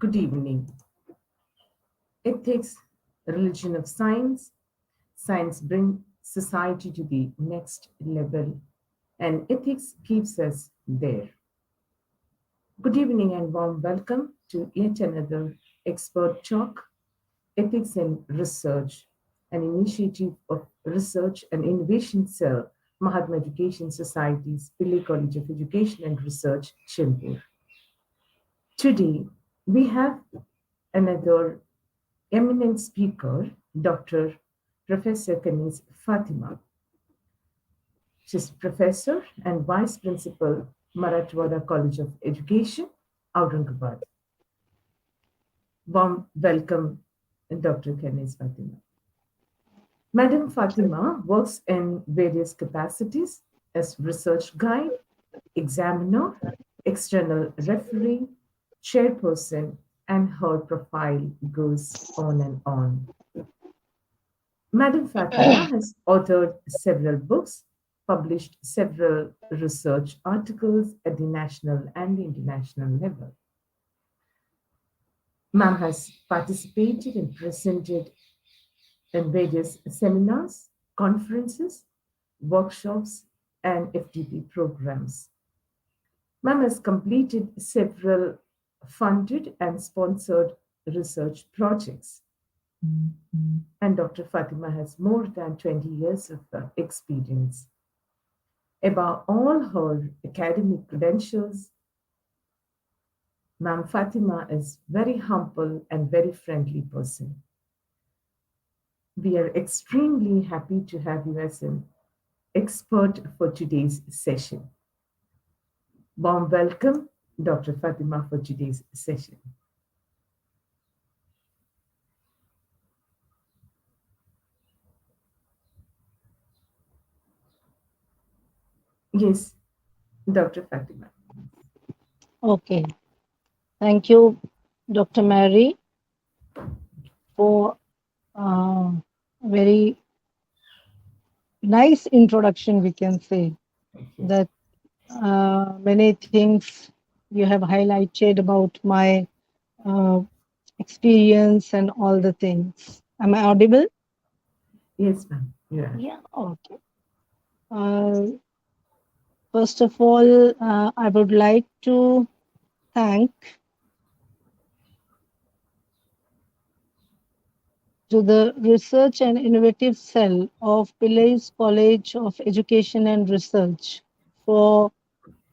Good evening. Ethics, religion of science. Science brings society to the next level, and ethics keeps us there. Good evening and warm welcome to yet another expert talk, Ethics in Research, an initiative of Research and Innovation Cell, Mahatma Education Society's Pillai College of Education and Research, Chembur. Today, we have another eminent speaker, Dr. Professor Kaneez Fatema. She's professor and vice principal, Marathwada College of Education, Aurangabad. Warm welcome, Dr. Kaneez Fatema. Madam Fatima works in various capacities as research guide, examiner, external referee, chairperson, and her profile goes on and on. Madam Fatima has authored several books, published several research articles at the national and the international level. Ma'am has participated and presented in various seminars, conferences, workshops, and FDP programs. Ma'am has completed several funded and sponsored research projects. And Dr. Fatima has more than 20 years of experience. About all her academic credentials, Ma'am Fatima is very humble and very friendly person. We are extremely happy to have you as an expert for today's session. Warm welcome, Dr. Fatima, for today's session. Yes, Dr. Fatima. Okay. Thank you, Dr. Mary, for very nice introduction, we can say. Thank you. That many things you have highlighted about my uh, experience and all the things. Am I audible? Yes, ma'am. Yeah. Yeah. Okay. Uh, First of all, I would like to thank to the Research and Innovative Cell of Pillai's College of Education and Research for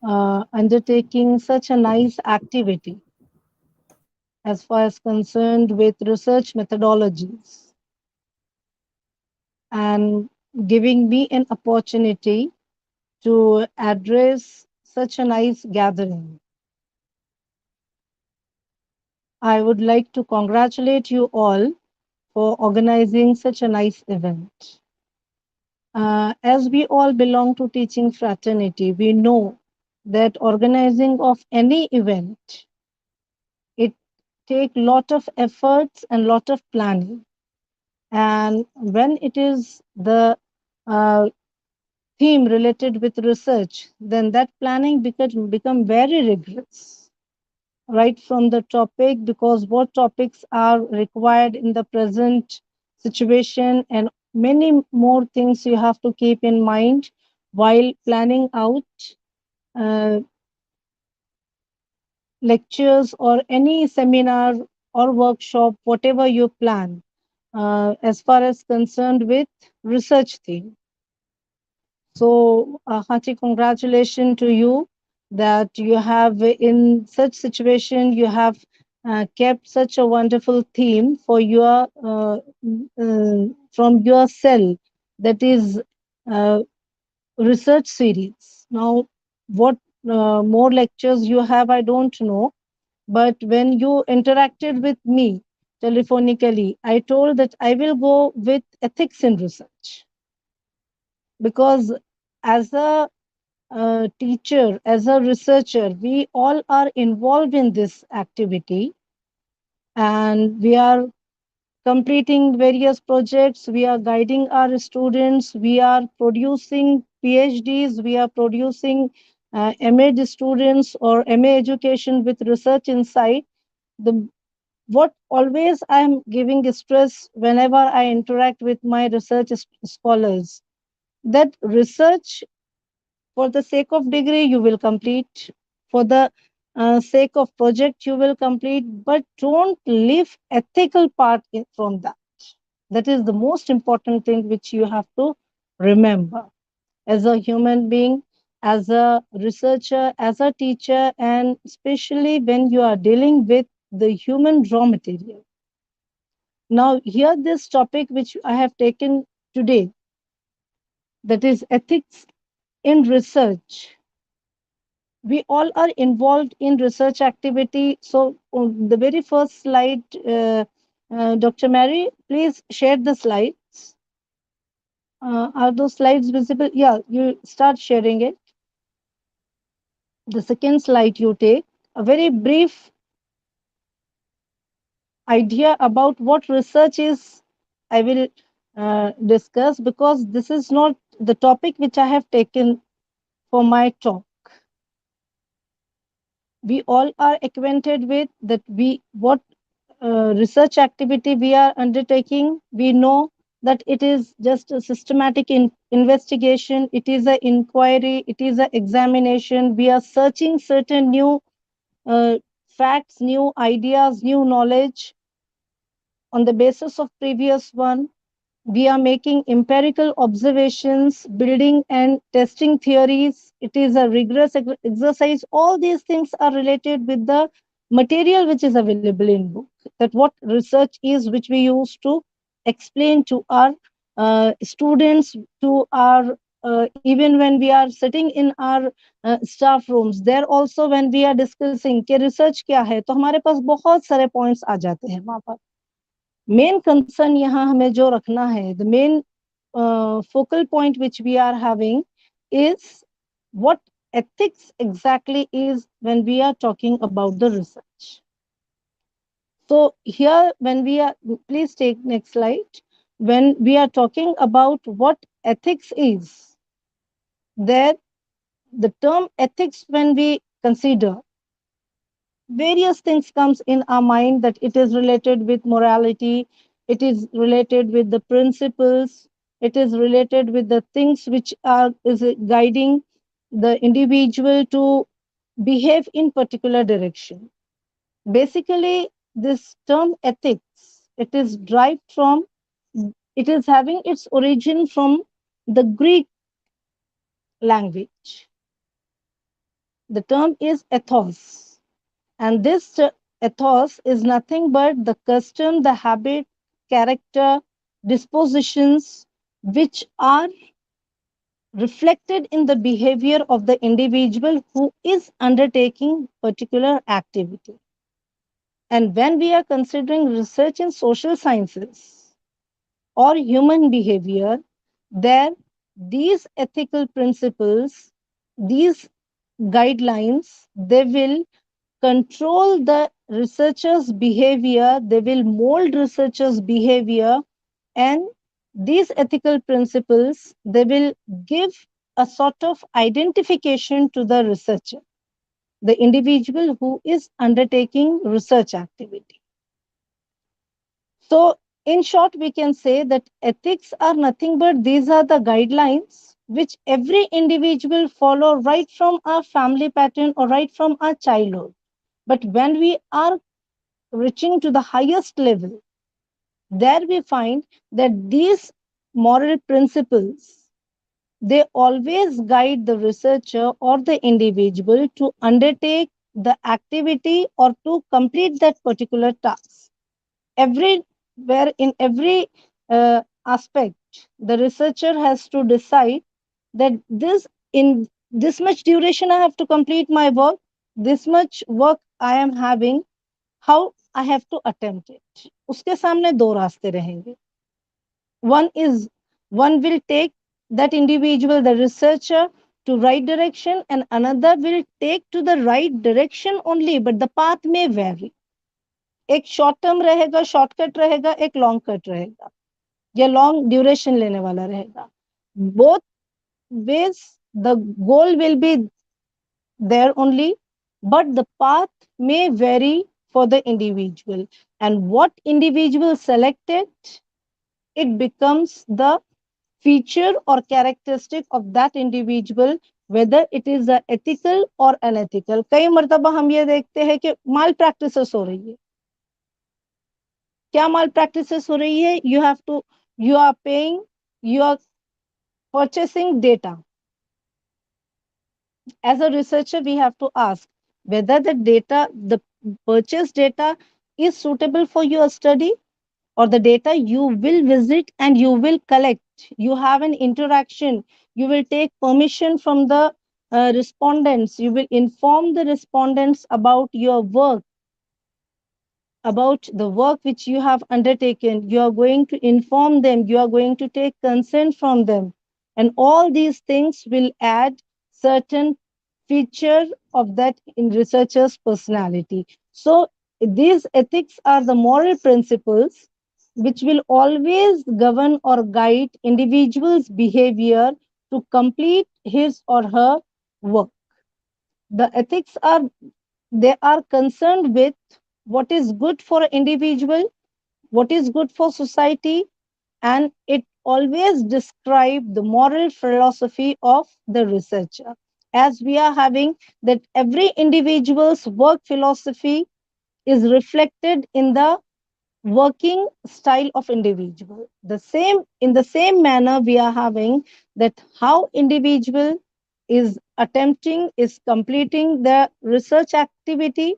undertaking such a nice activity as far as concerned with research methodologies and giving me an opportunity to address such a nice gathering. I would like to congratulate you all for organizing such a nice event. As we all belong to teaching fraternity, we know that organizing of any event, it take lot of efforts and lot of planning. And when it is the uh, theme related with research, then that planning become very rigorous, right from the topic, because what topics are required in the present situation and many more things you have to keep in mind while planning out uh, lectures or any seminar or workshop, whatever you plan, as far as concerned with research theme. So, hearty congratulations to you that you have, in such situation, you have kept such a wonderful theme for your from your cell, that is uh, research series. Now, what more lectures you have, I don't know, but when you interacted with me telephonically, I told that I will go with ethics in research because as a teacher, as a researcher, we all are involved in this activity and we are completing various projects. We are guiding our students. We are producing PhDs. We are producing MA students or MA education with research insight. The what always I'm giving stress whenever I interact with my research scholars, that research for the sake of degree you will complete, for the sake of project you will complete, but don't leave ethical part from that. That is the most important thing which you have to remember as a human being, as a researcher, as a teacher, and especially when you are dealing with the human raw material. Now, here this topic which I have taken today, that is ethics in research. We all are involved in research activity. So, on the very first slide, Dr. Mary, please share the slides. Are those slides visible? Yeah, you start sharing it. The second slide you take, a very brief idea about what research is, I will discuss, because this is not the topic which I have taken for my talk. We all are acquainted with that we what research activity we are undertaking. We know that it is just a systematic investigation, it is an inquiry, it is an examination. We are searching certain new uh, facts, new ideas, new knowledge on the basis of previous one. We are making empirical observations, building and testing theories. It is a rigorous exercise. All these things are related with the material which is available in book. That what research is, which we use to explain to our students, to our even when we are sitting in our staff rooms, there also when we are discussing कि research क्या है, तो हमारे पास बहुत सारे points आ जाते हैं वहाँ पर. मेन कंसर्न यहाँ हमें जो रखना है, the main focal point which we are having is what ethics exactly is when we are talking about the research. So here when we are, please take next slide, when we are talking about what ethics is, there the term ethics, when we consider, various things comes in our mind, that it is related with morality, it is related with the principles, it is related with the things which are is guiding the individual to behave in particular direction. Basically this term ethics, it is derived from, it is having its origin from the Greek language. The term is ethos. And this ethos is nothing but the custom, the habit, character, dispositions which are reflected in the behavior of the individual who is undertaking particular activity. And when we are considering research in social sciences or human behavior, there these ethical principles, these guidelines, they will control the researchers' behavior, they will mold researchers' behavior, and these ethical principles, they will give a sort of identification to the researcher, the individual who is undertaking research activity. So, in short, we can say that ethics are nothing but these are the guidelines which every individual follow right from our family pattern or right from our childhood. But when we are reaching to the highest level, there we find that these moral principles, they always guide the researcher or the individual to undertake the activity or to complete that particular task. Everywhere in every aspect, the researcher has to decide that this in this much duration I have to complete my work, this much work I am having, how I have to attempt it. उसके सामने दो रास्ते रहेंगे. One is, one will take that individual, the researcher, to right direction, and another will take to the right direction only, but the path may vary. एक short term रहेगा, shortcut रहेगा, एक long cut रहेगा, या long duration लेने वाला रहेगा. Both ways, the goal will be there only, but the path may vary for the individual. And what individual selected, it becomes the feature or characteristic of that individual, whether it is a ethical or unethical. कई मर्तबा हम ये देखते हैं कि माल practices हो रही है. क्या माल प्रैक्टिसेस हो रही है? You are paying, you are purchasing data. As a researcher, we have to ask whether the purchase data is suitable for your study, or the data you will visit and you will collect. You have an interaction. You will take permission from the respondents. You will inform the respondents about your work, about the work which you have undertaken. You are going to inform them. You are going to take consent from them. And all these things will add certain feature of that in researcher's personality. So these ethics are the moral principles which will always govern or guide individual's behavior to complete his or her work. The ethics are, they are concerned with what is good for an individual, what is good for society, and it always describe the moral philosophy of the researcher. As we are having that every individual's work philosophy is reflected in the working style of individual. The same, in the same manner we are having that how individual is attempting, is completing the research activity,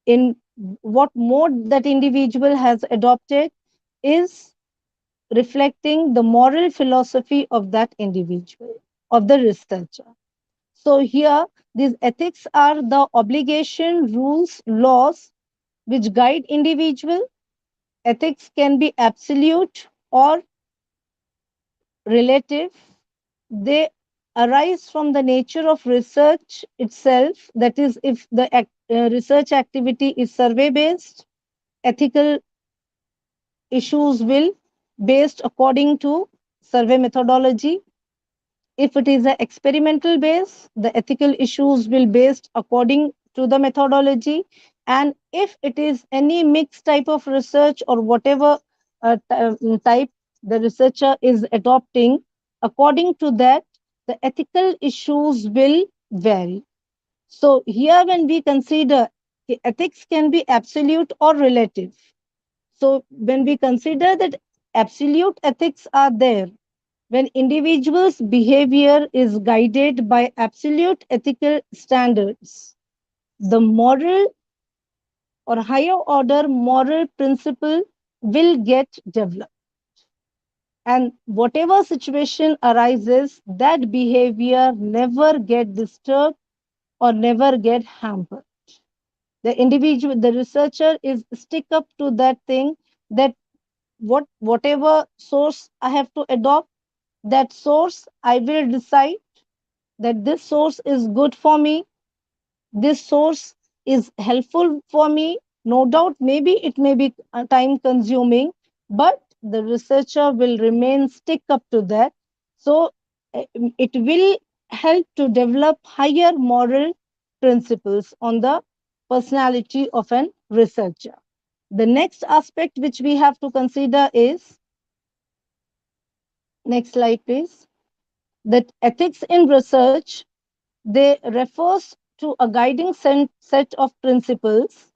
in what mode that individual has adopted, is reflecting the moral philosophy of that individual, of the researcher. So here, these ethics are the obligation, rules, laws which guide individual. Ethics can be absolute or relative. They arise from the nature of research itself. That is, if the research activity is survey based, ethical issues will based according to survey methodology. If it is an experimental base, the ethical issues will based according to the methodology. And if it is any mixed type of research or whatever type the researcher is adopting, according to that, the ethical issues will vary. So here when we consider ethics can be absolute or relative. So when we consider that absolute ethics are there, when individuals' behavior is guided by absolute ethical standards, the moral or higher order moral principle will get developed. And whatever situation arises, that behavior never get disturbed or never get hampered. The individual, the researcher is stick up to that thing, that whatever source I have to adopt, that source I will decide that this source is good for me, this source is helpful for me. No doubt, maybe it may be time consuming, but the researcher will remain stick up to that. So it will help to develop higher moral principles on the personality of an researcher. The next aspect which we have to consider is, next slide please, that ethics in research, they refers to a guiding set of principles.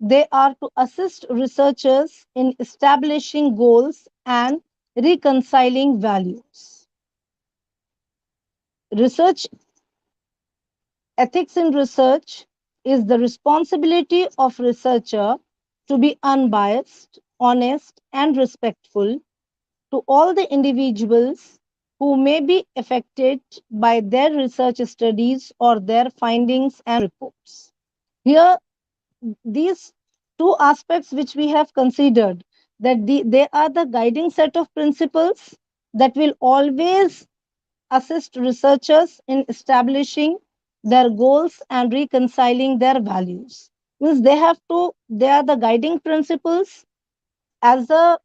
They are to assist researchers in establishing goals and reconciling values. Research ethics in research is the responsibility of researcher to be unbiased, honest, and respectful to all the individuals who may be affected by their research studies or their findings and reports. Here, these two aspects which we have considered, that they are the guiding set of principles that will always assist researchers in establishing their goals and reconciling their values. Means they are the guiding principles. As a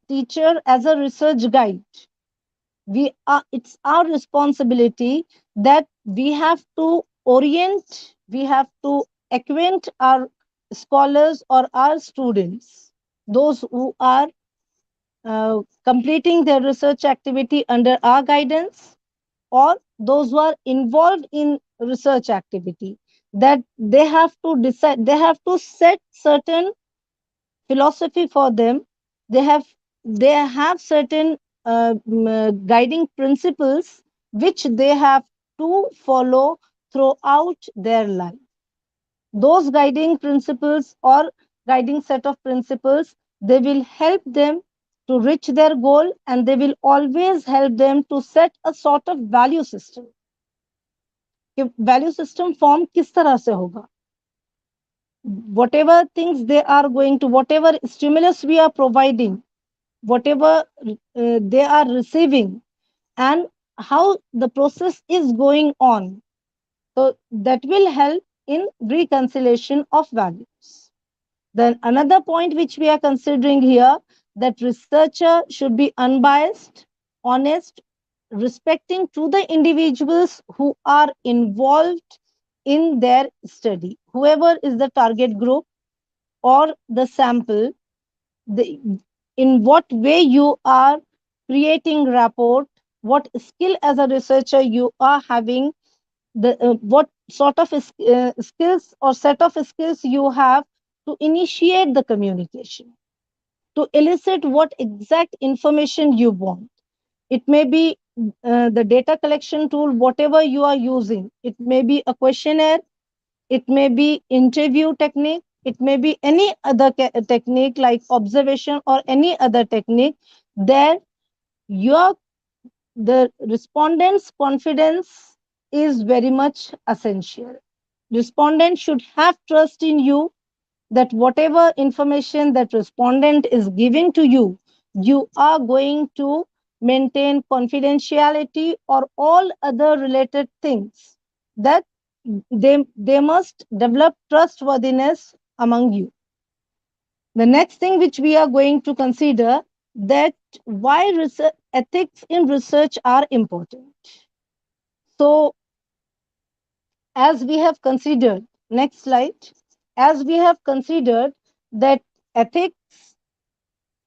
teacher, as a research guide, it's our responsibility that we have to orient, we have to acquaint our scholars or our students, those who are completing their research activity under our guidance, or those who are involved in research activity, that they have to decide, they have to set certain philosophy for them. They have they have certain guiding principles which they have to follow throughout their life. Those guiding principles or guiding set of principles, they will help them to reach their goal, and they will always help them to set a sort of value system. कि value system form किस तरह से होगा, whatever things they are going to, whatever stimulus we are providing, whatever they are receiving, and how the process is going on, so that will help in reconciliation of values. Then another point which we are considering here, that researcher should be unbiased, honest, respecting to the individuals who are involved in their study, whoever is the target group or the sample, the, in what way you are creating rapport, what skill as a researcher you are having, the what sort of skills or set of skills you have to initiate the communication, to elicit what exact information you want. It may be the data collection tool, whatever you are using. It may be a questionnaire, it may be interview technique, it may be any other technique like observation or any other technique. There, your the respondent's confidence is very much essential. Respondent should have trust in you, that whatever information that respondent is giving to you, you are going to maintain confidentiality or all other related things, that they must develop trustworthiness among you. The next thing which we are going to consider, that why research, ethics in research are important. So as we have considered, next slide, as we have considered that ethics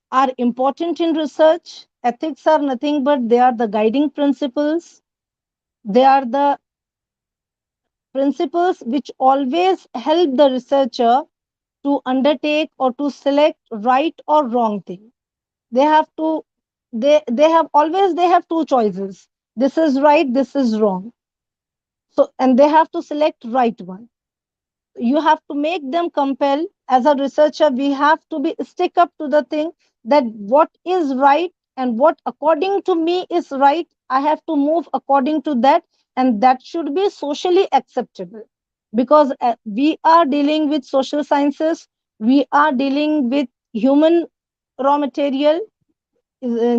are important in research, ethics are nothing but they are the guiding principles, they are the principles which always help the researcher to undertake or to select right or wrong thing. They have to, they have always, they have two choices, this is right, this is wrong. So and they have to select right one. You have to make them compel. As a researcher, we have to be stick up to the thing, that what is right and what according to me is right, I have to move according to that, and that should be socially acceptable. Because we are dealing with social sciences, we are dealing with human raw material,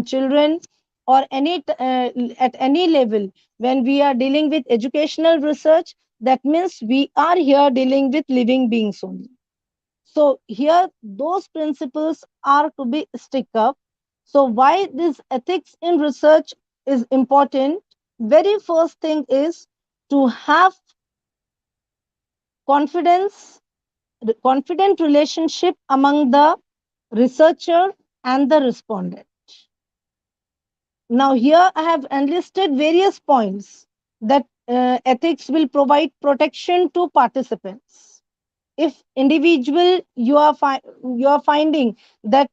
children, or at any level. When we are dealing with educational research, that means we are here dealing with living beings only. So here those principles are to be stick up. So why this ethics in research is important? Very first thing is to have confidence, confident relationship among the researcher and the respondent. Now, here I have enlisted various points that ethics will provide protection to participants. If individual you are finding that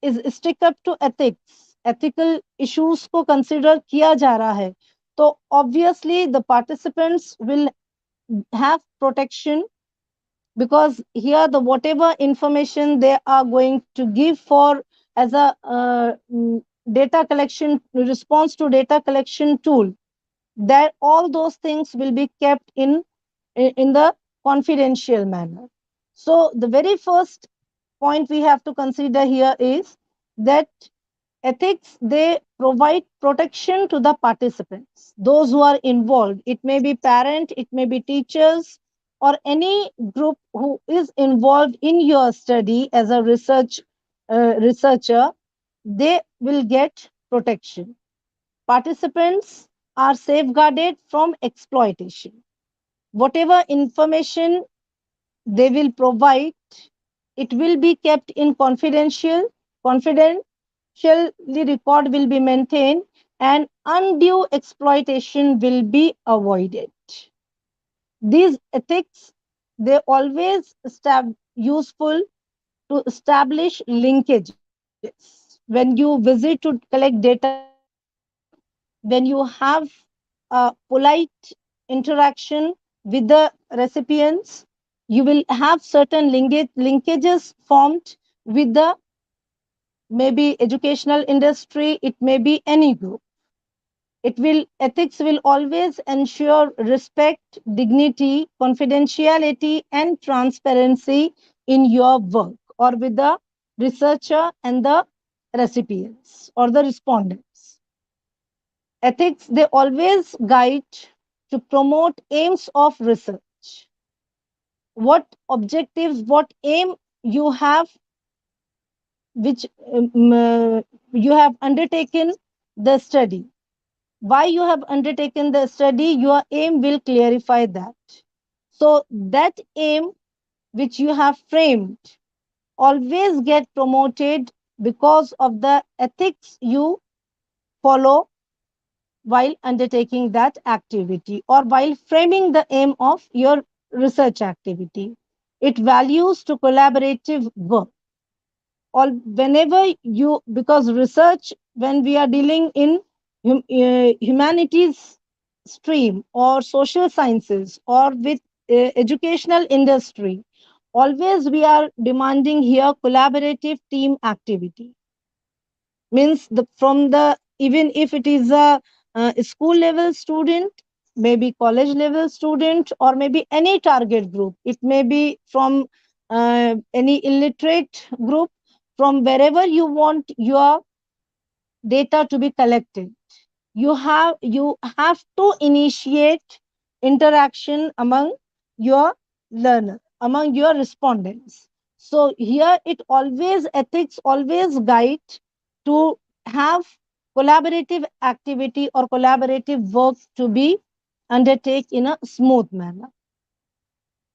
is stick up to ethics, ethical issues को consider किया जा रहा है, तो obviously the participants will have protection, because here the whatever information they are going to give for as a data collection response to data collection tool, that all those things will be kept in the confidential manner. So the very first point we have to consider here is that ethics, they provide protection to the participants, those who are involved. It may be parent, it may be teachers, or any group who is involved in your study as a researcher. They will get protection. Participants are safeguarded from exploitation. Whatever information they will provide, it will be kept in confidentially record will be maintained, and undue exploitation will be avoided. These ethics, they always useful to establish linkages. When you visit to collect data, when you have a polite interaction with the recipients, you will have certain linkages formed with the maybe educational industry, it may be any group. It will ethics will always ensure respect, dignity, confidentiality, and transparency in your work or with the researcher and the recipients or the respondents. Ethics, they always guide to promote aims of research. What objectives, what aim you have, which you have undertaken the study, why you have undertaken the study, your aim will clarify that. So that aim which you have framed always get promoted because of the ethics you follow while undertaking that activity or while framing the aim of your research activity. It values to collaborative work. Or whenever you, because research, when we are dealing in humanities stream or social sciences or with educational industry, always we are demanding here collaborative team activity. Means the from the, even if it is a school level student, maybe college level student, or maybe any target group, it may be from any illiterate group, from wherever you want your data to be collected, you have to initiate interaction among your learner, among your respondents. So here it always, ethics always guide to have collaborative activity or collaborative work to be undertake in a smooth manner.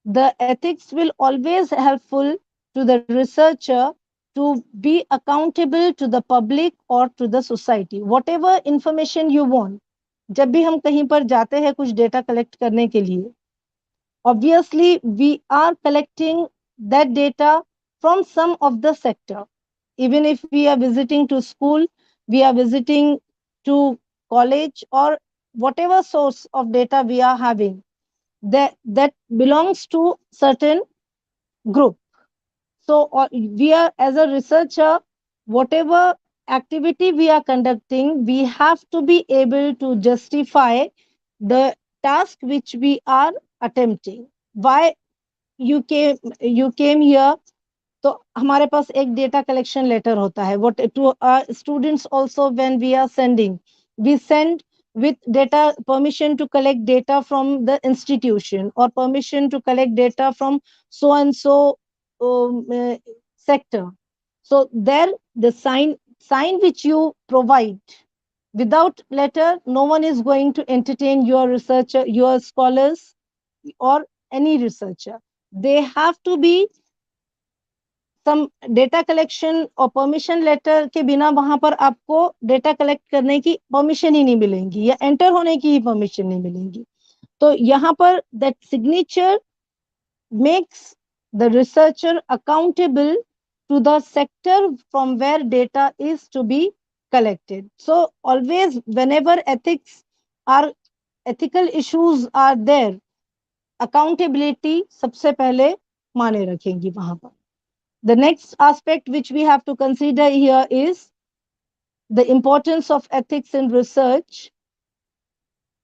The ethics will always helpful to the researcher to be accountable to the public or to the society. Whatever information you want, जब भी हम कहीं पर जाते हैं कुछ data collect करने के लिए, obviously we are collecting that data from some of the sector. Even if we are visiting to school, we are visiting to college, or whatever source of data we are having, that belongs to certain group. So we are, as a researcher, whatever activity we are conducting, we have to be able to justify the task which we are attempting. Why you came here? तो हमारे पास एक data collection letter होता है, what to students also, when we are sending, we send with data permission to collect data from the institution or permission to collect data from so and so sector. So there, the sign which you provide, without letter no one is going to entertain your researcher, your scholars, or any researcher. They have to be some data collection और permission letter के बिना वहां पर आपको data collect करने की permission ही नहीं मिलेंगी या एंटर होने की ही परमिशन नहीं मिलेंगी. तो यहाँ पर that signature makes the researcher accountable to the sector from where data is to be collected. So always whenever ethical issues are there, accountability सबसे पहले माने रखेंगी वहां पर. The next aspect which we have to consider here is the importance of ethics in research.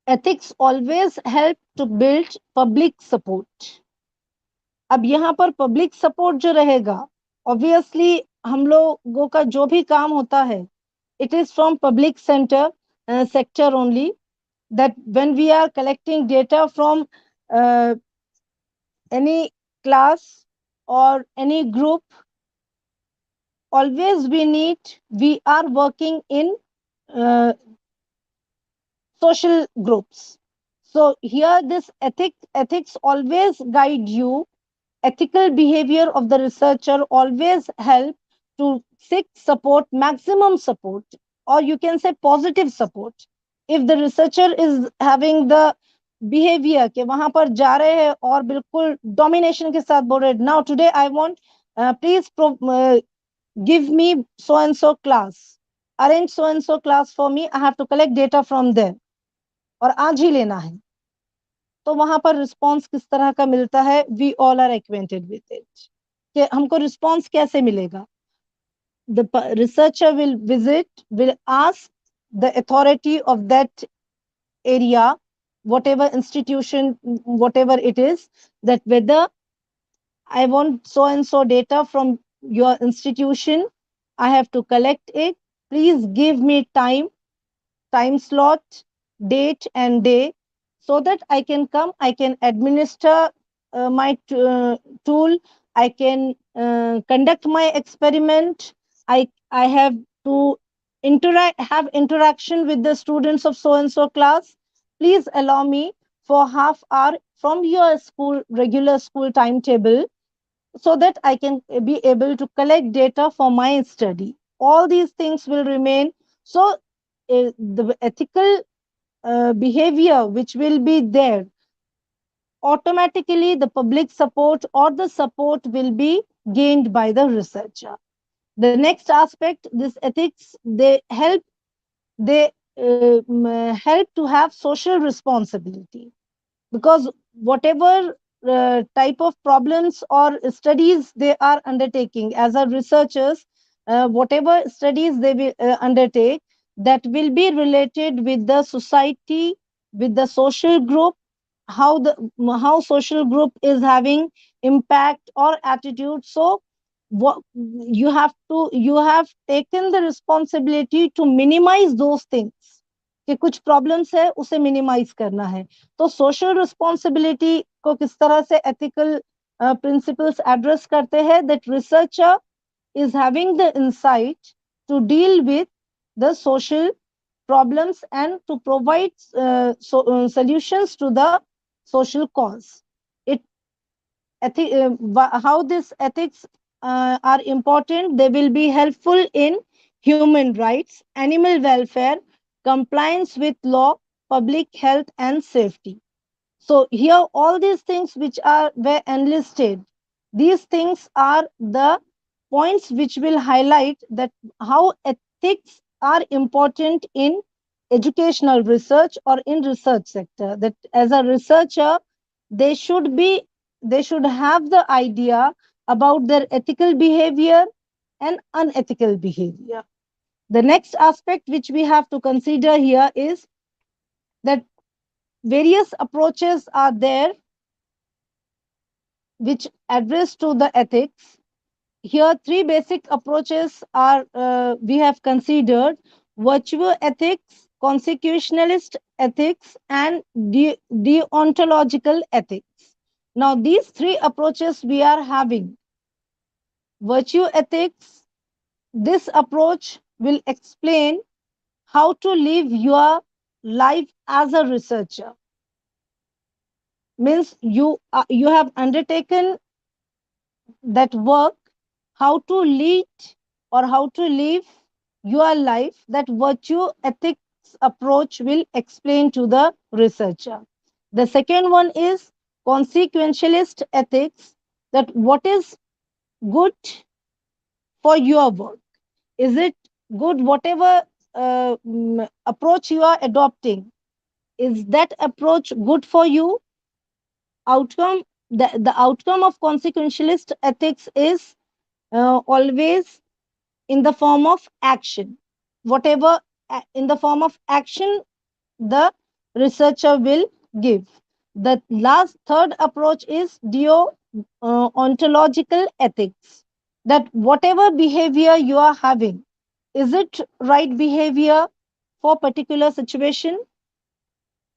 Ethics always help to build public support. अब यहाँ पर public support जो रहेगा, ऑब्वियसली हम लोगों का जो भी काम होता है, it is from public sector only, that when we are collecting data from any class or any group, always we are working in uh, social groups. So here this ethics always guide you. ethical behavior of the researcher always help to seek support, maximum support, or you can say positive support. If the researcher is having the behavior कि वहां पर जा रहे हैं और बिल्कुल domination के साथ बोल रहे, now today I want, please give me so and so class, arrange so and so class for me, I have to collect data from there और आज ही लेना है, तो वहां पर रिस्पॉन्स किस तरह का मिलता है, we all are acquainted with it, कि हमको रिस्पॉन्स कैसे मिलेगा. The researcher will visit, will ask the authority of that area, whatever institution, whatever it is, that whether I want so and so data from your institution, I have to collect it, please give me time slot, date and day, so that I can come, I can administer my tool, I can conduct my experiment, I have to have interaction with the students of so and so class. Please allow me for half hour from your school regular school timetable so that I can be able to collect data for my study. All these things will remain. So, the ethical behavior which will be there, automatically the public support or the support will be gained by the researcher. The next aspect, this ethics, they help to have social responsibility, because whatever type of problems or studies they are undertaking as a researchers, whatever studies they will undertake, that will be related with the society, with the social group, how the how social group is having impact or attitude. So what you have taken the responsibility to minimize those things, कि कुछ problems है उसे minimise करना है. तो social responsibility को किस तरह से एथिकल प्रिंसिपल्स एड्रेस करते हैं, that researcher is having the insight to deal with the social problems and to provide solutions to the social cause. It how these ethics are important, they will be helpful in human rights, animal welfare, compliance with law, public health and safety. So here all these things which are were enlisted, these things are the points which will highlight that how ethics are important in educational research or in research sector, that as a researcher they should be, they should have the idea about their ethical behavior and unethical behavior. The next aspect which we have to consider here is that various approaches are there which address to the ethics. Here three basic approaches are we have considered: virtue ethics, consequentialist ethics and deontological ethics. Now these three approaches we are having. Virtue ethics, this approach will explain how to live your life as a researcher. Means you have undertaken that work, how to lead or how to live your life, that virtue ethics approach will explain to the researcher. The second one is consequentialist ethics, that what is good for your work. Is it good, whatever approach you are adopting, is that approach good for you? Outcome, the outcome of consequentialist ethics is always in the form of action. Whatever in the form of action the researcher will give. The last third approach is ontological ethics, that whatever behavior you are having, is it right behavior for particular situation,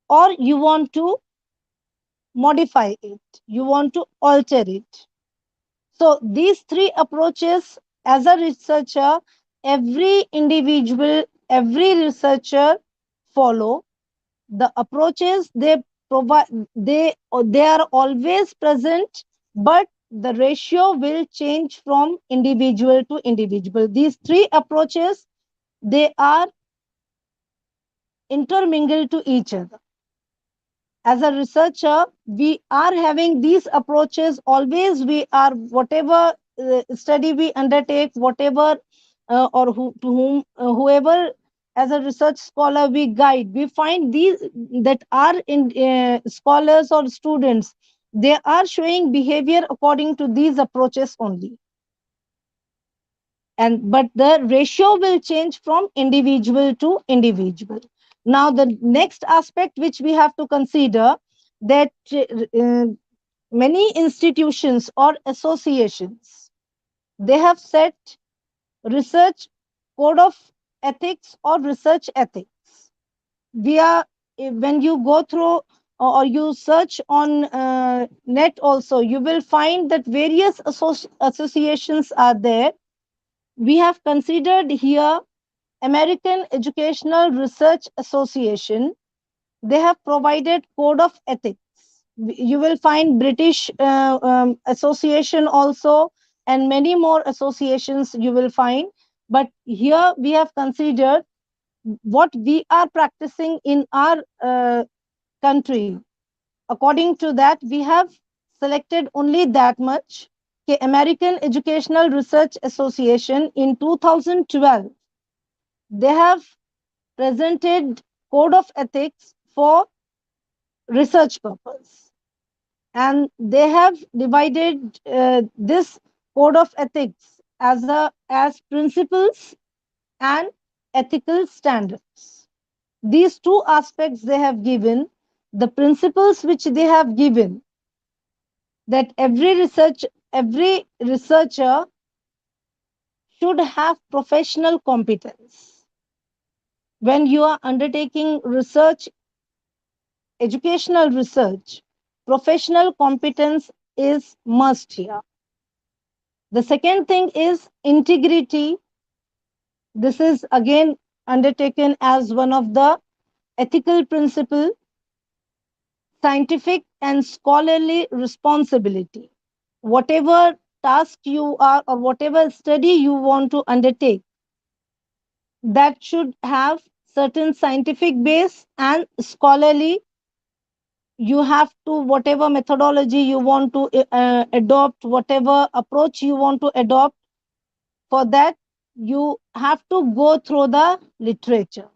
or you want to modify it, you want to alter it. So these three approaches, as a researcher, every individual, every researcher follow. The approaches they provide, they are always present, but the ratio will change from individual to individual. These three approaches, they are intermingled to each other. As a researcher, we are having these approaches always. We are, whatever study we undertake, whatever or who, to whom whoever, as a research scholar we guide, we find these that are in scholars or students, they are showing behavior according to these approaches only. And but the ratio will change from individual to individual. Now the next aspect which we have to consider, that many institutions or associations, they have set research code of ethics or research ethics. We are, when you go through or you search on net also, you will find that various associations are there. We have considered here American Educational Research Association. They have provided code of ethics. You will find British Association also, and many more associations you will find. But here we have considered what we are practicing in our country. According to that, we have selected only that much. Okay, American Educational Research Association in 2012, they have presented code of ethics for research purpose, and they have divided this code of ethics as principles and ethical standards. These two aspects they have given. The principles which they have given, that every researcher should have professional competence. When you are undertaking research, educational research, professional competence is must here. The second thing is integrity. This is again undertaken as one of the ethical principle. Scientific and scholarly responsibility. Whatever task you are or whatever study you want to undertake, that should have certain scientific base and scholarly. You have to, whatever methodology you want to adopt, whatever approach you want to adopt, for that you have to go through the literature.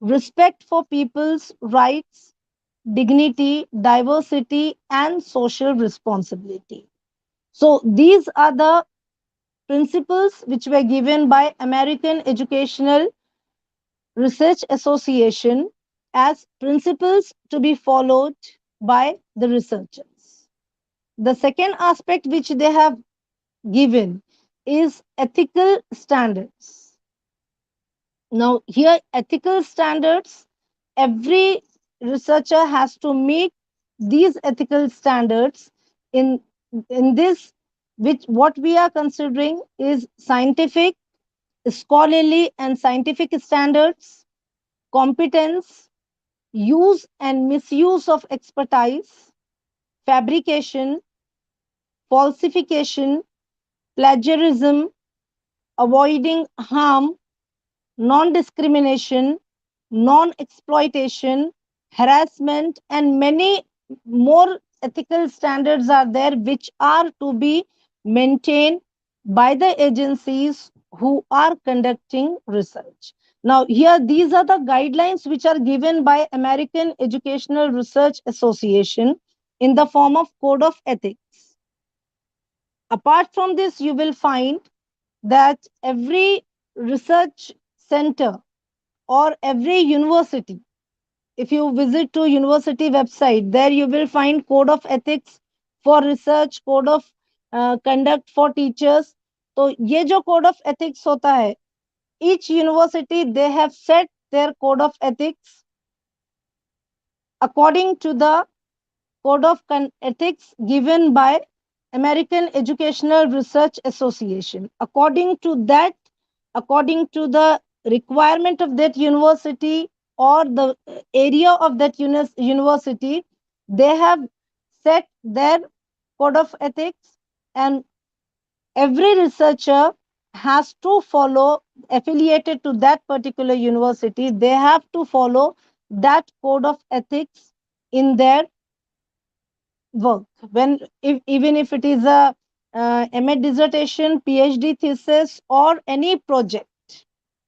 Respect for people's rights, dignity, diversity, and social responsibility. So these are the principles which were given by American Educational Research Association as principles to be followed by the researchers. The second aspect which they have given is ethical standards. Now, here, ethical standards, every researcher has to meet these ethical standards in, in this, which what we are considering is scientific, scholarly, and scientific standards, competence, use and misuse of expertise, fabrication, falsification, plagiarism, avoiding harm, non discrimination, non exploitation, harassment, and many more ethical standards are there which are to be maintained by the agencies who are conducting research. Now, here these are the guidelines which are given by American Educational Research Association in the form of Code of Ethics. Apart from this, you will find that every research center or every university, if you visit to university website, there you will find code of ethics for research, code of conduct for teachers. तो ये जो code of ethics होता है, each university they have set their code of ethics according to the code of ethics given by American Educational Research Association. According to that, according to the requirement of that university or the area of that university, they have set their code of ethics. and every researcher has to follow, affiliated to that particular university, they have to follow that code of ethics in their work. When, if, even if it is a MA dissertation, PhD thesis, or any project,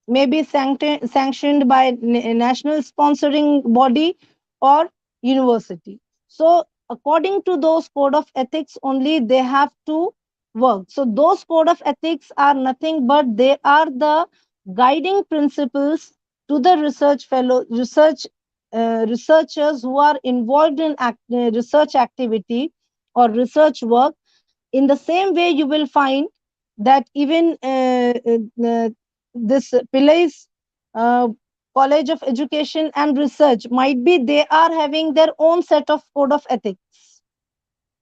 may be sanctioned by national sponsoring body or university. So according to those code of ethics only they have to work. So those code of ethics are nothing but they are the guiding principles to the researchers who are involved in research activity or research work. In the same way you will find that even this Pillai's uh, College of Education and Research might be they are having their own set of code of ethics,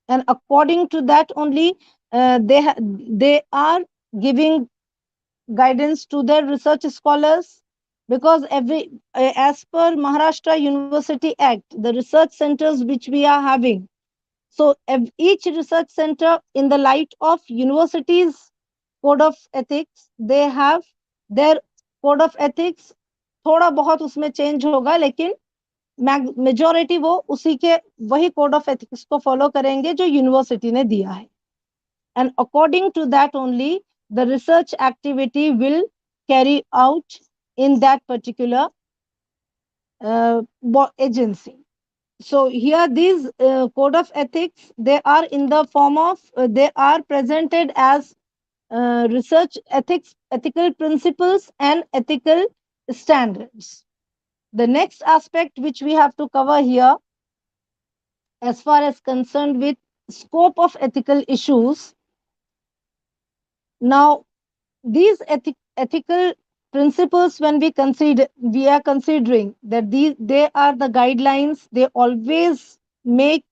and according to that only they are giving guidance to their research scholars, because every as per Maharashtra University Act, the research centers which we are having, so each research center in the light of universities code of ethics, they have their code of ethics. थोड़ा बहुत उसमें change होगा, लेकिन majority वो उसी के वही code of ethics को फॉलो करेंगे जो यूनिवर्सिटी ने दिया है. And according to that only the research activity will carry out in that particular agency. So here these code of ethics, they are in the form of they are presented as research ethics, ethical principles and ethical standards. The next aspect which we have to cover here, as far as concerned with scope of ethical issues. Now these ethical principles, when we are considering that these they are the guidelines, they always make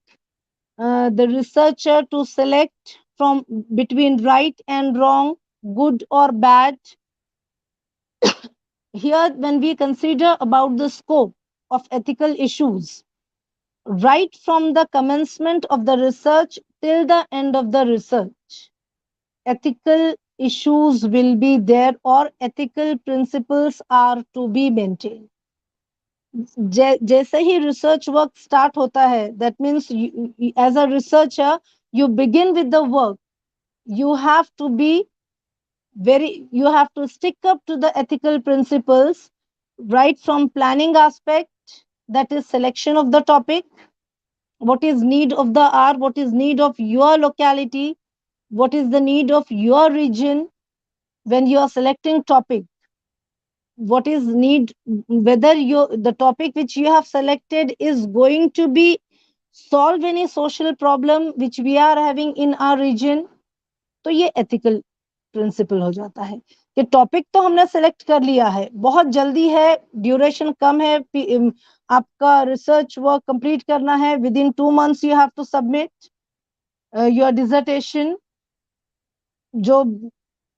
the researcher to select from between right and wrong, good or bad. Here when we consider about the scope of ethical issues, right from the commencement of the research till the end of the research, ethical issues will be there or ethical principles are to be maintained. जैसे ही research work start होता है, that means as a researcher you begin with the work, you have to be you have to stick up to the ethical principles, right from planning aspect, that is selection of the topic, what is need of the hour, what is need of your locality, what is the need of your region. When you are selecting topic, what is need, whether you the topic which you have selected is going to be solve any social problem which we are having in our region. तो ये ethical principle हो जाता है कि topic तो हमने select कर लिया है, बहुत जल्दी है, ड्यूरेशन कम है, आपका रिसर्च वर्क कंप्लीट करना है, within 2 months you have to submit your dissertation, जो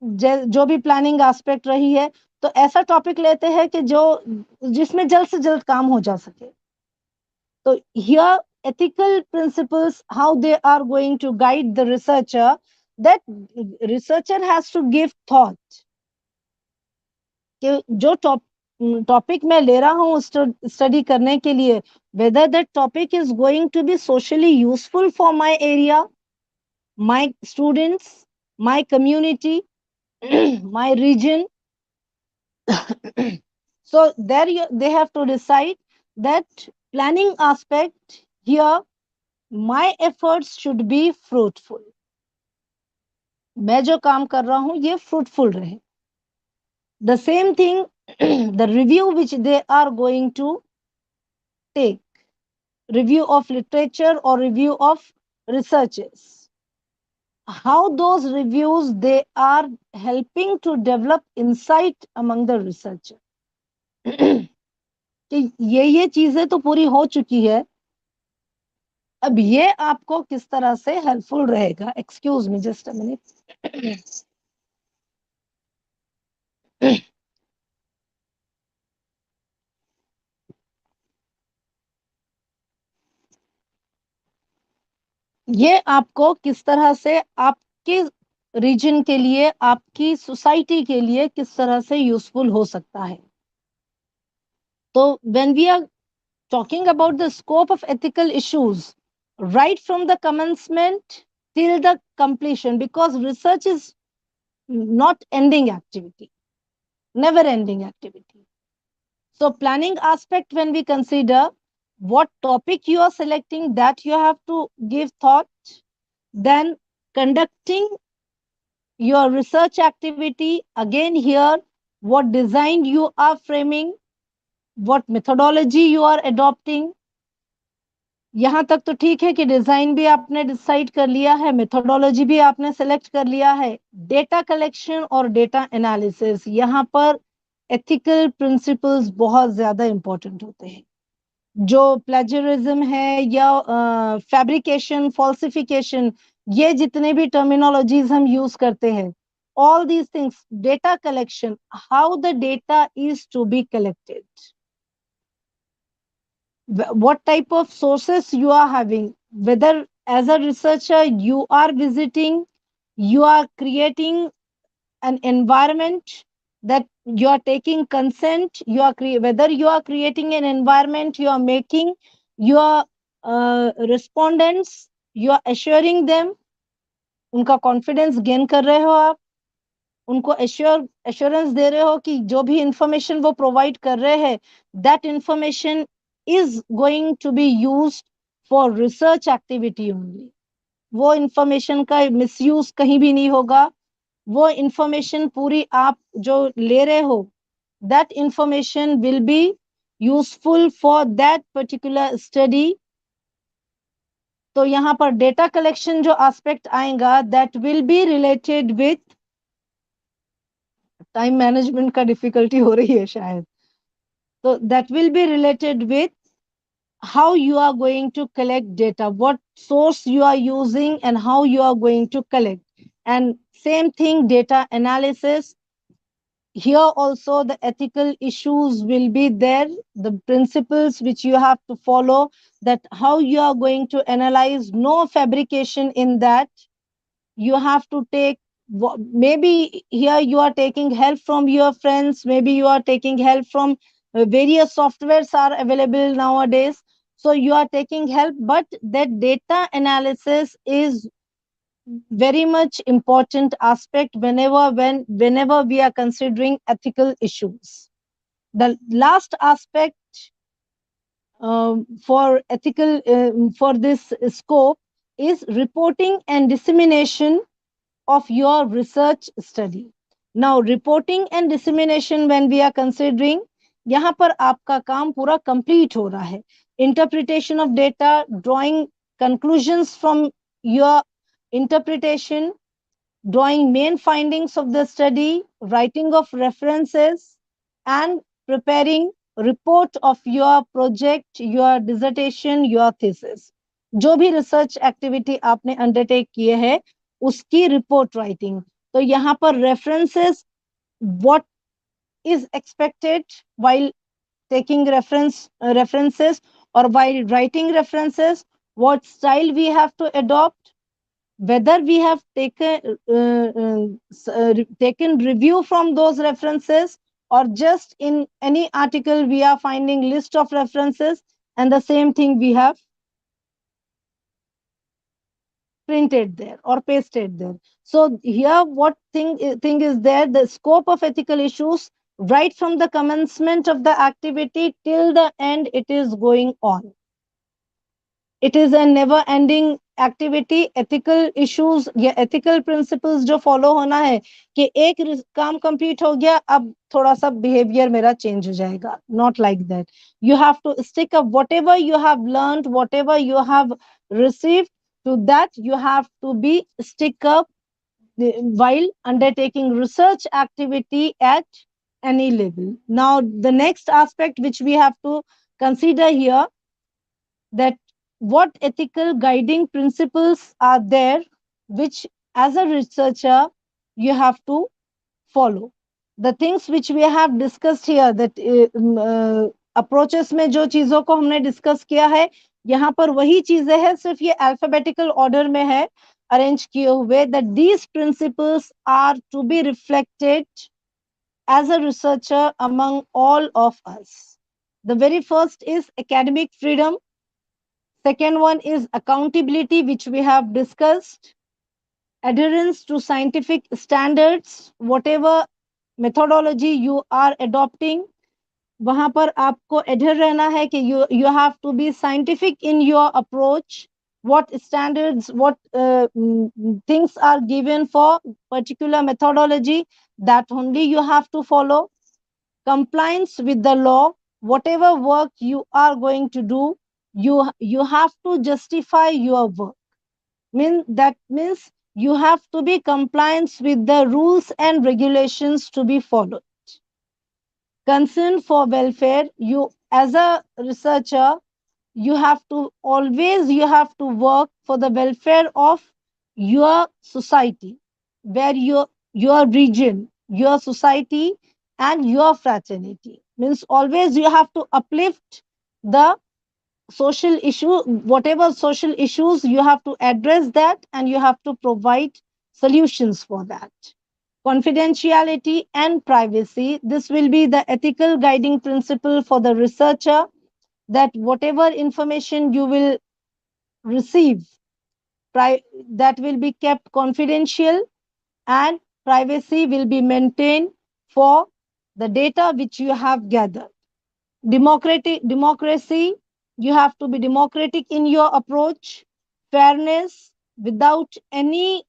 जो भी प्लानिंग एस्पेक्ट रही है, तो ऐसा टॉपिक लेते हैं कि जो जिसमें जल्द से जल्द काम हो जा सके. तो here ethical principles, how they are going to guide the researcher, that researcher has to give thought कि जो टॉपिक मैं ले रहा हूँ स्टडी करने के लिए, whether that topic is going to be socially useful for my area, my students, my community, my region. So there they have to decide that planning aspect here, my efforts should be fruitful. मैं जो काम कर रहा हूँ ये fruitful रहे. The same thing, the review which they are going to take, review of literature or review of researches, how those reviews they are helping to develop insight among the researcher. कि ये चीजें तो पूरी हो चुकी है, अब ये आपको किस तरह से हेल्पफुल रहेगा. Excuse me just a minute. ये आपको किस तरह से आप आपके रीजन के लिए, आपकी सोसाइटी के लिए किस तरह से यूजफुल हो सकता है. तो when we are talking about the scope of ethical issues right from the commencement till the completion, because research is not ending activity, never ending activity. So planning aspect, when we consider what topic you are selecting, that you have to give thought, then conducting your research activity, again here what design you are framing, what methodology you are adopting. यहाँ तक तो ठीक है कि design भी आपने decide कर लिया है, मेथोडोलॉजी भी आपने सेलेक्ट कर लिया है. डेटा कलेक्शन और डेटा एनालिसिस, यहाँ पर एथिकल प्रिंसिपल्स बहुत ज्यादा इंपॉर्टेंट होते हैं. जो प्लेजरिज्म है या फैब्रिकेशन, फॉल्सिफिकेशन, ये जितने भी टर्मिनोलॉजीज हम यूज करते हैं, all these things, data collection, how the data is to be collected, what type of sources you are having, whether as a researcher you are visiting, you are creating an environment, that you are taking consent, you are whether you are creating an environment, you are making your respondents, you are assuring them, उनका confidence gain कर रहे हो आप, उनको assurance दे रहे हो कि जो भी इंफॉर्मेशन वो प्रोवाइड कर रहे हैं, that information is going to be used for research activity only. वो इंफॉर्मेशन का मिसयूज कहीं भी नहीं होगा. वो इंफॉर्मेशन पूरी आप जो ले रहे हो, that information will be useful for that particular study. तो यहाँ पर डेटा कलेक्शन जो एस्पेक्ट आएगा, that will be related with time management का डिफिकल्टी हो रही है शायद. तो that will be related with how you are going to collect data, what source you are using and how you are going to collect. And same thing, data analysis, here also the ethical issues will be there, the principles which you have to follow, that how you are going to analyze, no fabrication in that. You have to take, maybe here you are taking help from your friends, maybe you are taking help from various softwares are available nowadays, so you are taking help, but that data analysis is very much important aspect whenever we are considering ethical issues. The last aspect for ethical for this scope is reporting and dissemination of your research study. Now, reporting and dissemination, when we are considering, यहाँ पर आपका काम पूरा complete हो रहा है. Interpretation of data, drawing conclusions from your interpretation, drawing main findings of the study, writing of references, and preparing report of your project, your dissertation, your thesis. जो भी रिसर्च एक्टिविटी आपने अंडरटेक किए है, उसकी report writing. तो यहाँ पर references, what is expected while taking references or while writing references, what style we have to adopt, whether we have taken review from those references, or just in any article we are finding list of references and the same thing we have printed there or pasted there. So here what thing is there, the scope of ethical issues right from the commencement of the activity till the end, it is going on. It is a never ending activity. Ethical issues या ethical principles जो follow होना है कि एक काम complete हो गया, अब थोड़ा सा बिहेवियर मेरा चेंज हो जाएगा, not like that. You have to stick up whatever you have learn, whatever you have receive, to that you have to be stick up while undertaking research activity at any level. Now the next aspect which we have to consider here, that what ethical guiding principles are there which as a researcher you have to follow. The things which we have discussed here, that approaches में जो चीजों को हमने discuss किया है, यहाँ पर वही चीजें हैं, सिर्फ ये अल्फाबेटिकल ऑर्डर में है. अरेंज किए हुए, that these principles are to be reflected as a researcher among all of us. The very first is academic freedom. Second one is accountability, which we have discussed. Adherence to scientific standards, whatever methodology you are adopting, वहां पर आपको adhere रहना है कि you have to be scientific in your approach. What standards, what things are given for particular methodology, that only you have to follow. Compliance with the law, whatever work you are going to do, you have to justify your work. That means you have to be compliance with the rules and regulations to be followed. Concern for welfare, you as a researcher, you have to always, you have to work for the welfare of your society, where your region, your society, and your fraternity. Means always you have to uplift the social issue, whatever social issues, you have to address that, and you have to provide solutions for that. Confidentiality and privacy, this will be the ethical guiding principle for the researcher, that whatever information you will receive, that will be kept confidential, and privacy will be maintained for the data which you have gathered. Democracy, you have to be democratic in your approach. Fairness, without any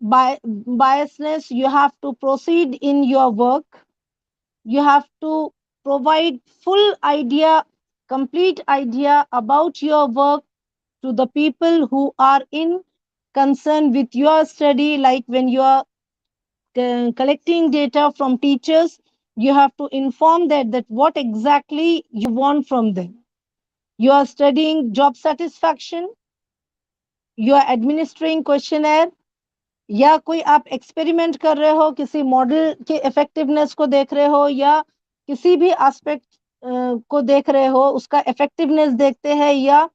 biasness, you have to proceed in your work. You have to provide full idea, complete idea about your work to the people who are in concern with your study. Like when you are collecting data from teachers, you have to inform that what exactly you want from them. You are studying job satisfaction, you are administering questionnaire, या कोई आप experiment कर रहे हो, किसी model के effectiveness को देख रहे हो, या किसी भी एस्पेक्ट को देख रहे हो, उसका इफेक्टिवनेस देखते हैं, या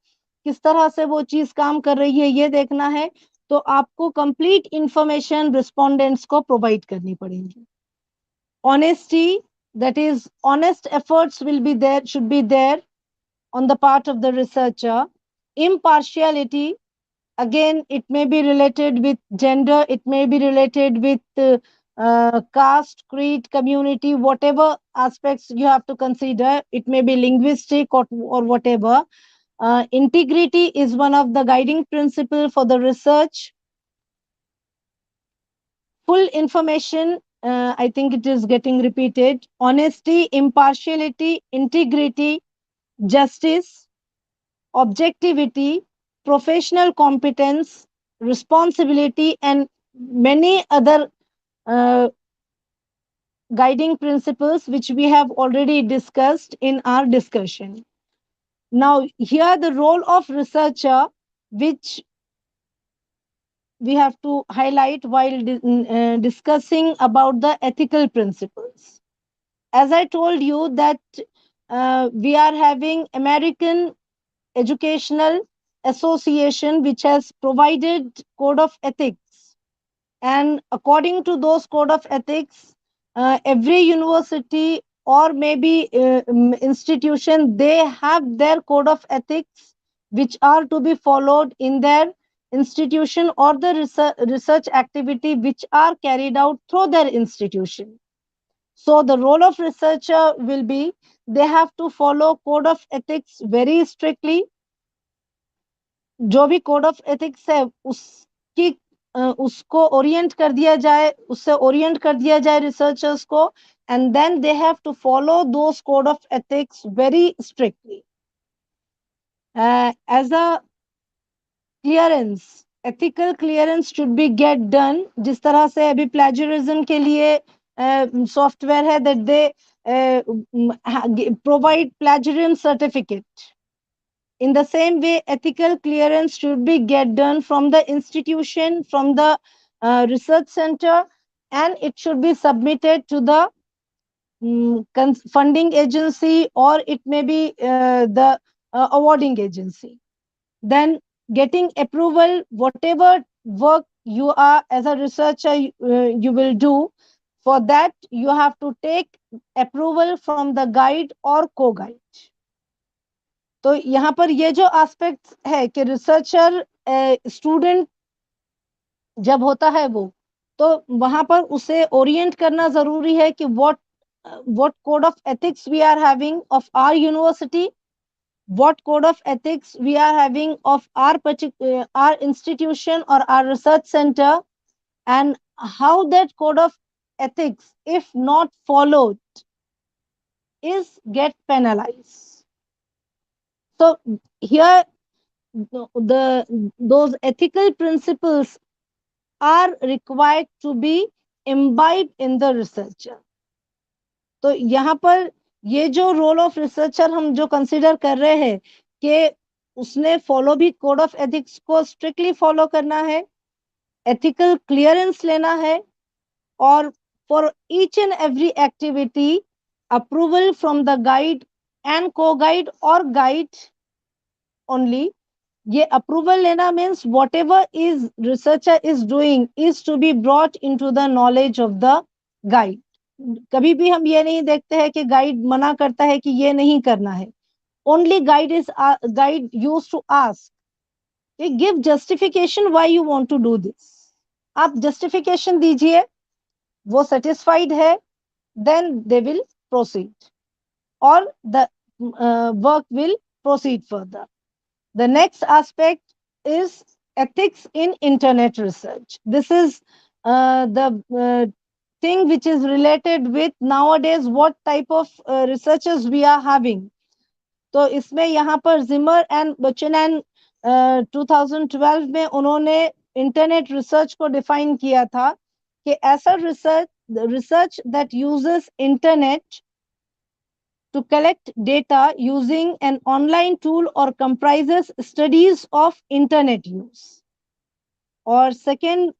किस तरह से वो चीज काम कर रही है, ये देखना है, तो आपको कंप्लीट इंफॉर्मेशन रिस्पोंडेंट्स को प्रोवाइड करनी पड़ेगी. Honesty, that is honest efforts will be there, should be there on the part of the researcher. Impartiality, again it may be related with gender, it may be related with caste, creed, community, whatever aspects you have to consider, it may be linguistic or whatever. Integrity is one of the guiding principle for the research. Full information, I think it is getting repeated. Honesty, impartiality, integrity, justice, objectivity, professional competence, responsibility, and many other uh, guiding principles which we have already discussed in our discussion. Now, here the role of researcher, which we have to highlight while discussing about the ethical principles. As I told you that we are having American Educational Association which has provided code of ethics, and according to those code of ethics, every university or maybe institution, they have their code of ethics which are to be followed in their institution, or the research activity which are carried out through their institution. So the role of researcher will be, they have to follow code of ethics very strictly. जो भी code of ethics है उसकी उसको Orient कर दिया जाए, उससे Orient कर दिया जाए रिसर्चर्स को, and then they have to follow those code of ethics very strictly. As a clearance, ethical clearance should be get done. जिस तरह से अभी प्लेजरिज्म के लिए सॉफ्टवेयर है that they provide plagiarism certificate, in the same way ethical clearance should be get done from the institution, from the research center, and it should be submitted to the funding agency, or it may be the awarding agency. Then getting approval, whatever work you are as a researcher, you will do. For that, you have to take approval from the guide or co-guide. तो यहाँ पर ये जो aspects है कि researcher student जब होता है वो, तो वहां पर उसे ओरिएंट करना जरूरी है कि what code of ethics we are having of our university, what code of ethics we are having of our particular our institution or our research center, and how that code of ethics, if not followed, is get penalized. So here those ethical principles are required to be imbibed in the researcher. तो यहाँ पर ये जो role of researcher हम जो consider कर रहे हैं कि उसने फॉलो भी कोड ऑफ एथिक्स को स्ट्रिक्टली फॉलो करना है, एथिकल क्लियरेंस लेना है, और for each and every activity approval from the guide and co guide और गाइड ओनली. ये अप्रूवल लेना means whatever is researcher is doing is to be brought into the knowledge of the guide. कभी भी हम ये नहीं देखते हैं कि गाइड मना करता है कि ये नहीं करना है. Only guide use to ask give justification why you want to do this. आप जस्टिफिकेशन दीजिए, वो सेटिस्फाइड है, देन दे विल प्रोसीड और the work will proceed further. The next aspect is ethics in internet research. This is the thing which is related with nowadays what type of researchers we are having. तो इसमें यहाँ पर जिमर and बचनैन 2012 में उन्होंने internet research को define किया था कि ऐसा research that uses internet to collect data using an online tool or comprises studies of internet use. और second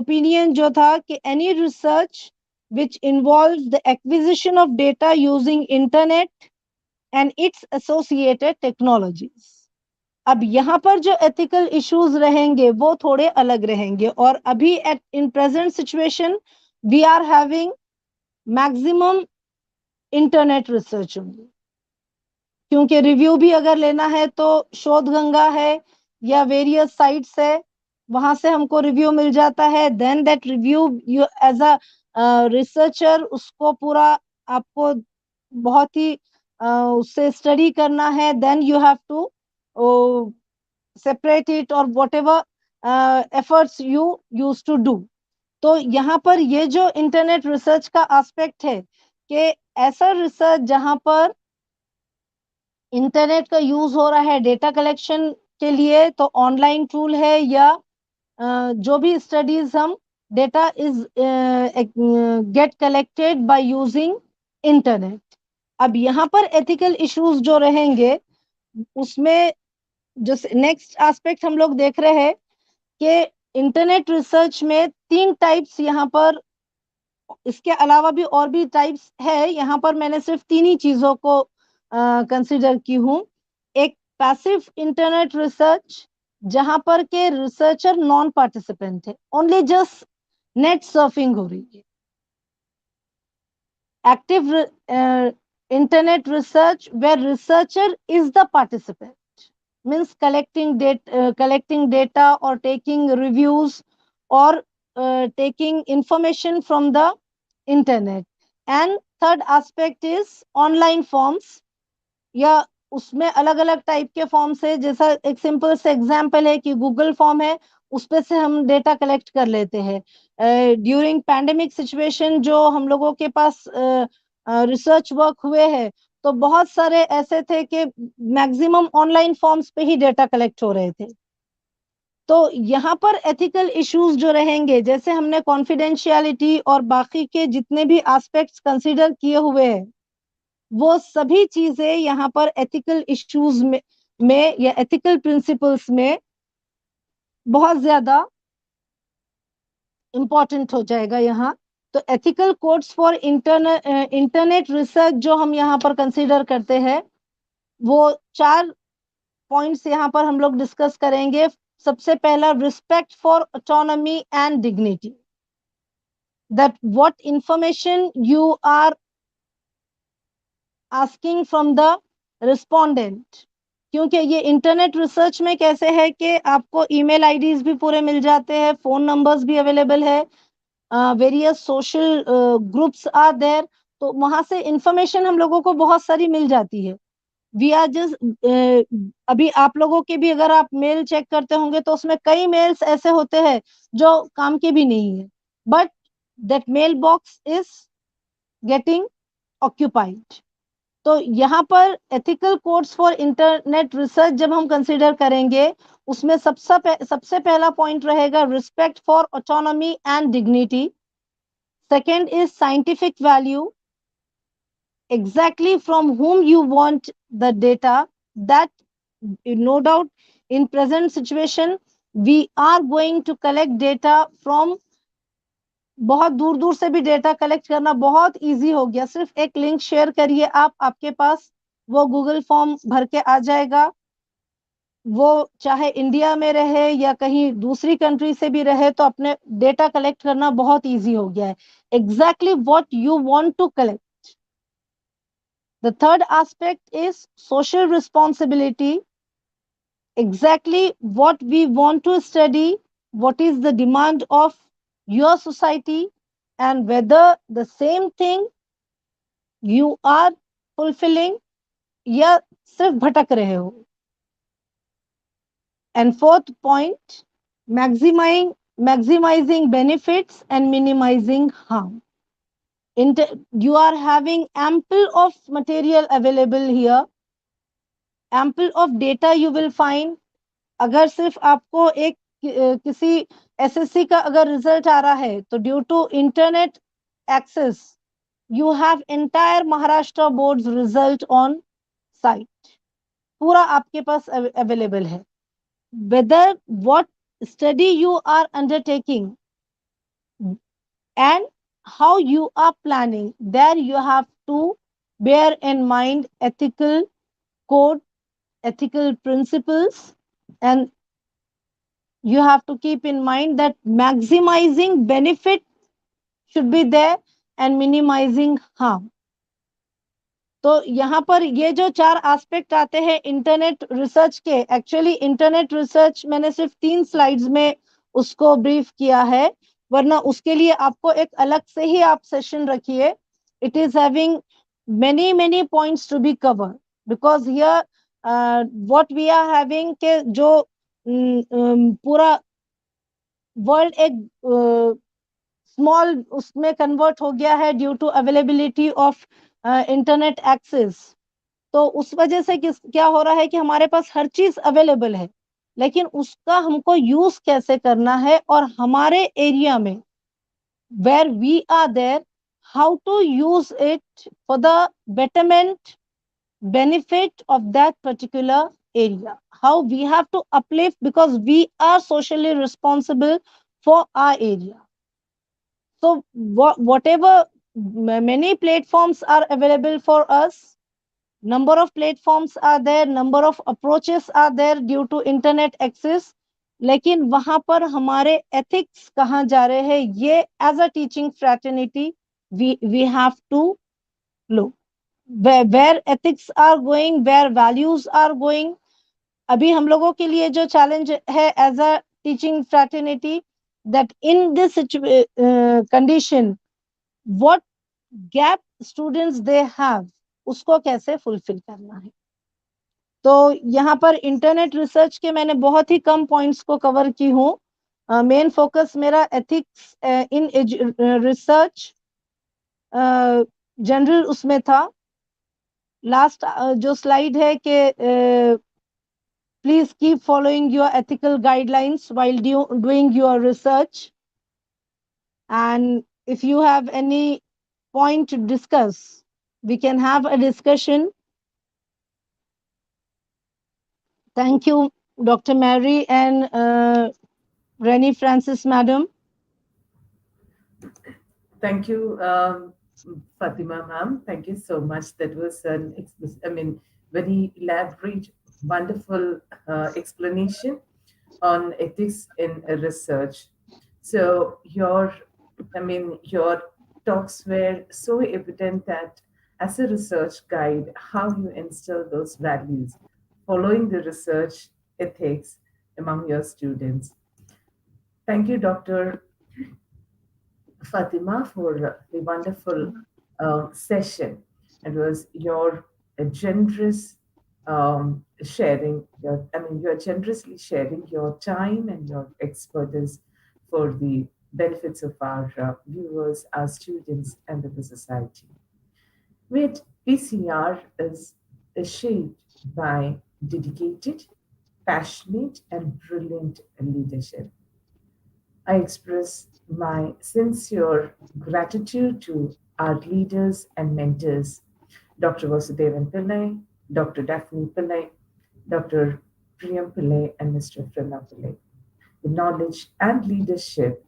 opinion जो था कि any research which involves the acquisition of data using internet and its associated technologies. अब यहाँ पर जो ethical issues रहेंगे वो थोड़े अलग रहेंगे, और अभी in present situation we are having maximum internet research होंगी, क्योंकि रिव्यू भी अगर लेना है तो शोध गंगा है या वेरियस साइट्स है, वहां से हमको रिव्यू मिल जाता है. Then that review you as a researcher उसको पूरा आपको बहुत ही उससे स्टडी करना है. Then you have to separate it और whatever efforts you use to do. तो यहाँ पर ये जो इंटरनेट रिसर्च का एस्पेक्ट है कि ऐसा रिसर्च जहां पर इंटरनेट का यूज हो रहा है डेटा कलेक्शन के लिए, तो ऑनलाइन टूल है या जो भी स्टडीज हम data is get collected by using internet. अब यहाँ पर एथिकल इश्यूज जो रहेंगे उसमें जो नेक्स्ट एस्पेक्ट हम लोग देख रहे हैं कि इंटरनेट रिसर्च में 3 टाइप्स यहाँ पर, इसके अलावा भी और भी टाइप्स है, यहाँ पर मैंने सिर्फ 3 ही चीजों को कंसिडर की हूँ. एक पैसिव इंटरनेट रिसर्च जहां पर के रिसर्चर नॉन पार्टिसिपेंट है, ओनली जस्ट नेट सर्फिंग हो रही है. Active internet research where researcher is the participant, means collecting data or taking reviews or taking information from the internet. And third aspect is online forms, या उसमें अलग अलग type के forms है. जैसा एक सिंपल से एग्जांपल है कि गूगल फॉर्म है, उस पे से हम डेटा कलेक्ट कर लेते हैं. ड्यूरिंग पैंडेमिक सिचुएशन जो हम लोगों के पास रिसर्च वर्क हुए हैं, तो बहुत सारे ऐसे थे कि मैक्सिमम ऑनलाइन फॉर्म्स पे ही डेटा कलेक्ट हो रहे थे. तो यहाँ पर एथिकल इश्यूज जो रहेंगे, जैसे हमने कॉन्फिडेंशियलिटी और बाकी के जितने भी एस्पेक्ट्स कंसीडर किए हुए हैं, वो सभी चीजें यहाँ पर एथिकल इश्यूज में या एथिकल प्रिंसिपल्स में बहुत ज्यादा इंपॉर्टेंट हो जाएगा यहाँ. तो ethical codes for internet research जो हम यहाँ पर कंसीडर करते हैं, वो 4 पॉइंट्स यहाँ पर हम लोग डिस्कस करेंगे. सबसे पहला, respect for autonomy and dignity. That what information you are asking from the respondent. क्योंकि ये इंटरनेट रिसर्च में कैसे है कि आपको ईमेल आईडीज भी पूरे मिल जाते हैं, फोन नंबर्स भी अवेलेबल है, various social groups are there. तो वहां से इंफॉर्मेशन हम लोगों को बहुत सारी मिल जाती है. वी आर जस्ट, अभी आप लोगों के भी अगर आप मेल चेक करते होंगे तो उसमें कई मेल्स ऐसे होते हैं जो काम के भी नहीं है, but that mail box is getting occupied. तो यहाँ पर ethical codes for internet research जब हम कंसीडर करेंगे, उसमें सबसे पहला पॉइंट रहेगा respect for autonomy and dignity. Second is scientific value, exactly from whom you want the data. That no doubt in present situation we are going to collect data from, बहुत दूर दूर से भी डेटा कलेक्ट करना बहुत easy हो गया. सिर्फ एक लिंक शेयर करिए आप, आपके पास वो गूगल फॉर्म भर के आ जाएगा. वो चाहे इंडिया में रहे या कहीं दूसरी कंट्री से भी रहे, तो अपने डेटा कलेक्ट करना बहुत इजी हो गया है. Exactly what you want to collect. The third aspect is social responsibility. Exactly what we want to study, what is the demand of your society, and whether the same thing you are fulfilling या सिर्फ भटक रहे हो. And fourth point, maximizing benefits and minimizing harm. You are having ample of material available here, ample of data you will find. अगर सिर्फ आपको एक किसी एसएससी का अगर रिजल्ट आ रहा है, तो due to internet access you have entire Maharashtra boards result on site. पूरा आपके पास अवेलेबल है. Whether what study you are undertaking and how you are planning, there you have to bear in mind ethical code, ethical principles, and you have to keep in mind that maximizing benefit should be there and minimizing harm. तो यहाँ पर ये जो चार aspect आते हैं internet research के, actually internet research मैंने सिर्फ 3 स्लाइड्स में उसको ब्रीफ किया है, वरना उसके लिए आपको एक अलग से ही आप सेशन रखिए. It is having many many points to be covered because here what we are having के जो पूरा वर्ल्ड एक स्मॉल उसमें कन्वर्ट हो गया है due to availability of internet access. तो उस वजह से क्या हो रहा है कि हमारे पास हर चीज अवेलेबल है, लेकिन उसका हमको यूज कैसे करना है, और हमारे एरिया में where we are there, how to use it for the betterment benefit of that particular area, how we have to uplift because we are socially responsible for our area. So whatever many platforms are available for us, number of platforms are there, number of approaches are there due to internet access, लेकिन वहां पर हमारे ethics कहाँ जा रहे हैं, ये as a teaching fraternity we have to look where ethics are going, where values are going. अभी हम लोगों के लिए जो चैलेंज है as a teaching fraternity, that in this condition what gap students they have, उसको कैसे फुलफिल करना है. तो यहाँ पर इंटरनेट रिसर्च के मैंने बहुत ही कम पॉइंट्स को कवर की हूँ. मेन फोकस मेरा एथिक्स इन रिसर्च जनरल उसमें था. लास्ट जो स्लाइड है कि please keep following your ethical guidelines while doing your research, and if you have any point to discuss, we can have a discussion. Thank you, Dr. Mary and Rennie Francis, madam. Thank you, Fatima ma'am. Thank you so much. That was an, very elaborate wonderful explanation on ethics in research. So your talks were so evident that as a research guide, how you instill those values, following the research ethics among your students. Thank you, Dr. Fatima, for the wonderful session. It was your generous sharing. You're generously sharing your time and your expertise for the benefits of our viewers, our students, and of the society. With PCR is shaped by dedicated, passionate, and brilliant leadership. I express my sincere gratitude to our leaders and mentors, Dr. Vasudevan Pillai, Dr. Daphne Pillai, Dr. Priyam Pillai, and Mr. Pranav Pillai. The knowledge and leadership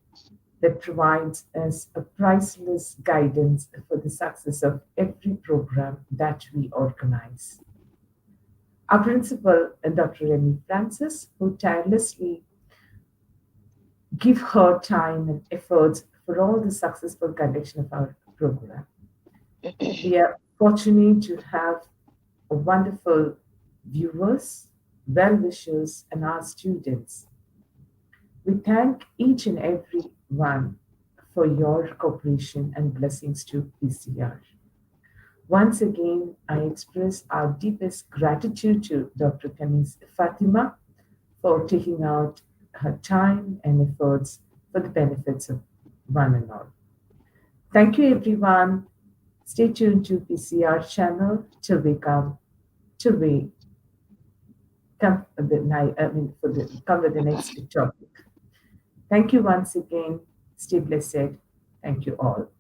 that provides us a priceless guidance for the success of every program that we organize. Our principal, Dr. Remy Francis, who tirelessly give her time and efforts for all the successful conduction of our program. We are fortunate to have a wonderful viewers, well-wishers, and our students. We thank each and every one for your cooperation and blessings to PCR. Once again, I express our deepest gratitude to Dr. Kaneez Fatima for taking out her time and efforts for the benefits of one and all. Thank you, everyone. Stay tuned to PCR channel till we come with the night. Come with the next topic. Thank you once again. Stay blessed. Thank you all.